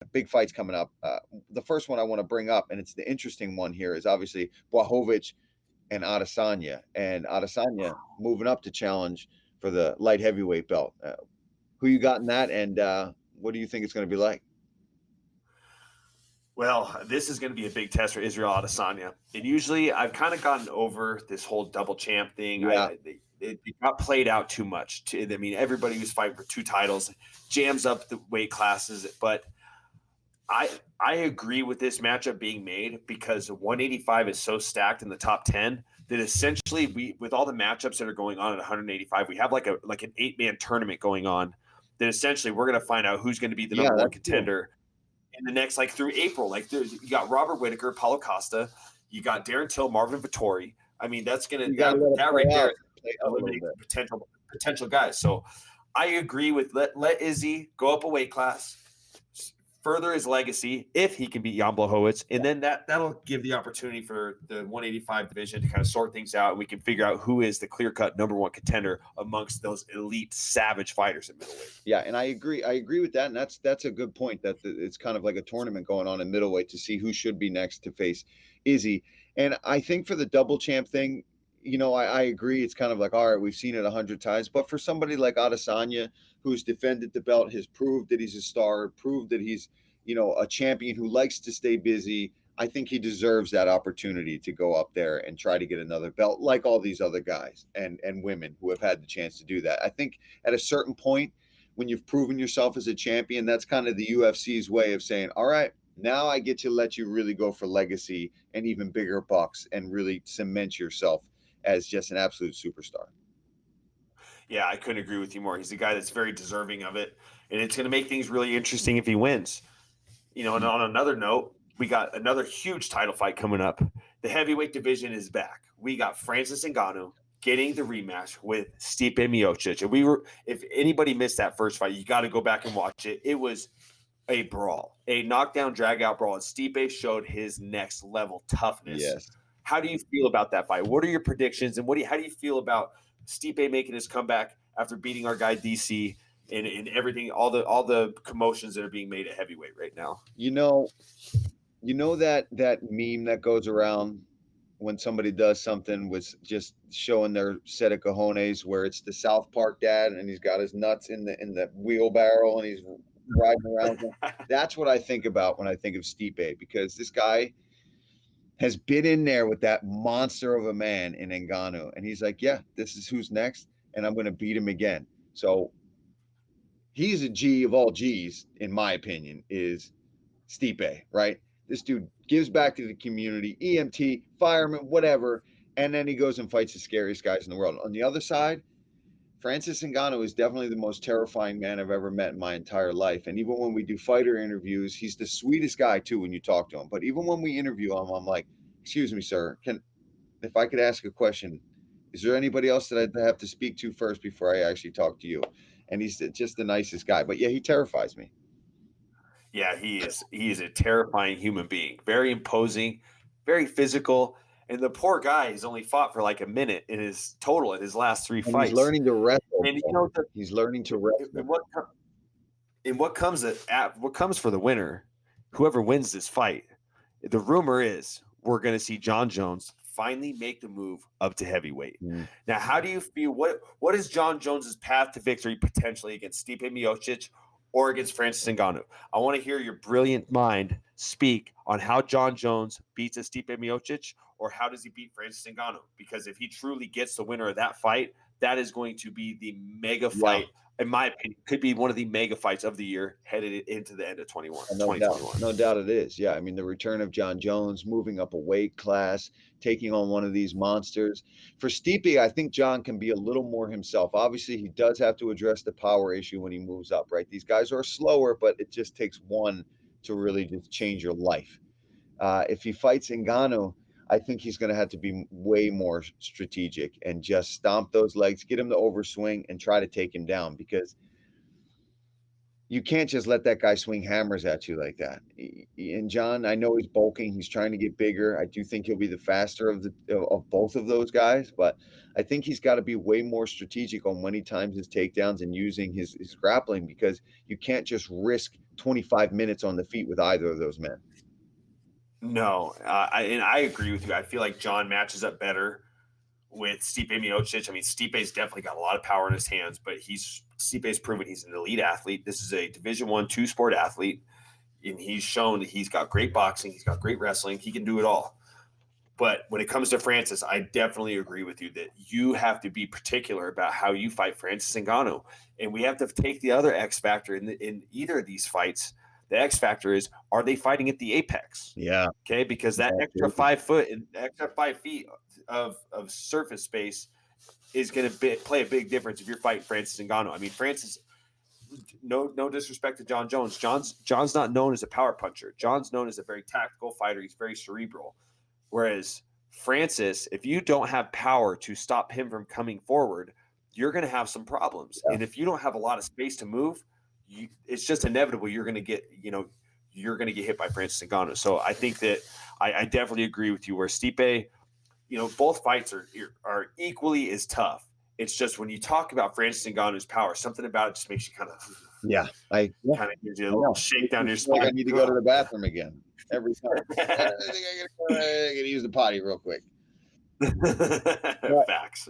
big fights coming up. The first one I want to bring up, and it's the interesting one here, is obviously Blachowicz and Adesanya. And Adesanya moving up to challenge for the light heavyweight belt. Who you got in that, and what do you think it's going to be like? Well, this is going to be a big test for Israel Adesanya. And usually I've kind of gotten over this whole double champ thing. Yeah, It got played out too much. I mean, everybody who's fighting for 2 titles jams up the weight classes. But I agree with this matchup being made because 185 is so stacked in the top 10 that essentially we, with all the matchups that are going on at 185, we have like an 8-man tournament going on that essentially we're going to find out who's going to be the yeah, number one that's cool. contender in the next, like through April. Like you got Robert Whitaker, Paulo Costa, you got Darren Till, Marvin Vittori. I mean, that's gonna You got to let it that play right there out, is play out a little eliminating bit. potential guys. So I agree with let Izzy go up a weight class, further his legacy if he can beat Jan Blachowicz, and then that'll give the opportunity for the 185 division to kind of sort things out, and we can figure out who is the clear-cut number one contender amongst those elite savage fighters at middleweight. Yeah, and I agree. I agree with that, and that's a good point. That it's kind of like a tournament going on in middleweight to see who should be next to face Izzy. And I think for the double champ thing, I agree. It's kind of like, all right, we've seen it 100 times, but for somebody like Adesanya, who's defended the belt, has proved that he's a star, proved that he's a champion who likes to stay busy. I think he deserves that opportunity to go up there and try to get another belt, like all these other guys and women who have had the chance to do that. I think at a certain point, when you've proven yourself as a champion, that's kind of the UFC's way of saying, all right, now I get to let you really go for legacy and even bigger bucks and really cement yourself as just an absolute superstar. Yeah, I couldn't agree with you more. He's a guy that's very deserving of it, and it's going to make things really interesting if he wins. And on another note, we got another huge title fight coming up. The heavyweight division is back. We got Francis Ngannou getting the rematch with Stipe Miocic. And if anybody missed that first fight, you got to go back and watch it. It was a brawl, a knockdown, drag out brawl. And Stipe showed his next level toughness. Yes. How do you feel about that fight? What are your predictions? And how do you feel about Stipe making his comeback after beating our guy DC and everything, all the commotions that are being made at heavyweight right now? That meme that goes around when somebody does something with just showing their set of cojones, where it's the South Park dad and he's got his nuts in the wheelbarrow and he's riding around. That's what I think about when I think of Stipe, because this guy has been in there with that monster of a man in Ngannou, and he's like, yeah, this is who's next, and I'm going to beat him again. So he's a G of all G's, in my opinion, is Stipe, right? This dude gives back to the community, EMT, fireman, whatever, and then he goes and fights the scariest guys in the world. On the other side, Francis Ngannou is definitely the most terrifying man I've ever met in my entire life. And even when we do fighter interviews, he's the sweetest guy too when you talk to him. But even when we interview him, I'm like, "Excuse me, sir, if I could ask a question, is there anybody else that I'd have to speak to first before I actually talk to you?" And he's just the nicest guy. But yeah, he terrifies me. Yeah, he is. He is a terrifying human being. Very imposing, very physical. And the poor guy has only fought for like a minute in his last three And he's fights. learning to wrestle. And He's learning to wrestle. what comes for the winner, whoever wins this fight, the rumor is we're going to see John Jones finally make the move up to heavyweight. Mm. Now, how do you feel? What is John Jones's path to victory potentially against Stipe Miocic or against Francis Ngannou? I want to hear your brilliant mind speak on how John Jones beats a Stipe Miocic, or how does he beat Francis Ngannou? Because if he truly gets the winner of that fight, that is going to be the mega Yeah. fight. In my opinion, could be one of the mega fights of the year headed into the end of 2021. No doubt it is. Yeah, I mean the return of John Jones, moving up a weight class, taking on one of these monsters. For Stipe, I think John can be a little more himself. Obviously, he does have to address the power issue when he moves up, right? These guys are slower, but it just takes one to really just change your life. If he fights Ngannou, I think he's going to have to be way more strategic and just stomp those legs, get him to overswing, and try to take him down, because you can't just let that guy swing hammers at you like that. And John, I know he's bulking, he's trying to get bigger. I do think he'll be the faster of both of those guys, but I think he's got to be way more strategic on when he times his takedowns and using his grappling, because you can't just risk 25 minutes on the feet with either of those men. No, and I agree with you. I feel like John matches up better with Stipe Miocic. I mean, Stipe's definitely got a lot of power in his hands, but Stipe's proven he's an elite athlete. This is a Division I two-sport athlete, and he's shown that he's got great boxing, he's got great wrestling, he can do it all. But when it comes to Francis, I definitely agree with you that you have to be particular about how you fight Francis Ngannou. And we have to take the other X factor in either of these fights. The X factor is, are they fighting at the apex? Yeah. Okay, because that extra 5 foot and extra 5 feet of surface space is going to play a big difference if you're fighting Francis Ngannou. I mean, Francis, no disrespect to John Jones. John's not known as a power puncher. John's known as a very tactical fighter. He's very cerebral. Whereas Francis, if you don't have power to stop him from coming forward, you're going to have some problems. Yeah. And if you don't have a lot of space to move, it's just inevitable you're going to get hit by Francis Ngannou. So I think that I definitely agree with you. Where Stipe, both fights are equally as tough. It's just when you talk about Francis Ngannou's power, something about it just makes you kind of kind of gives you a little shake down your spine. I need to go to the bathroom again every time. I gotta use the potty real quick. Facts.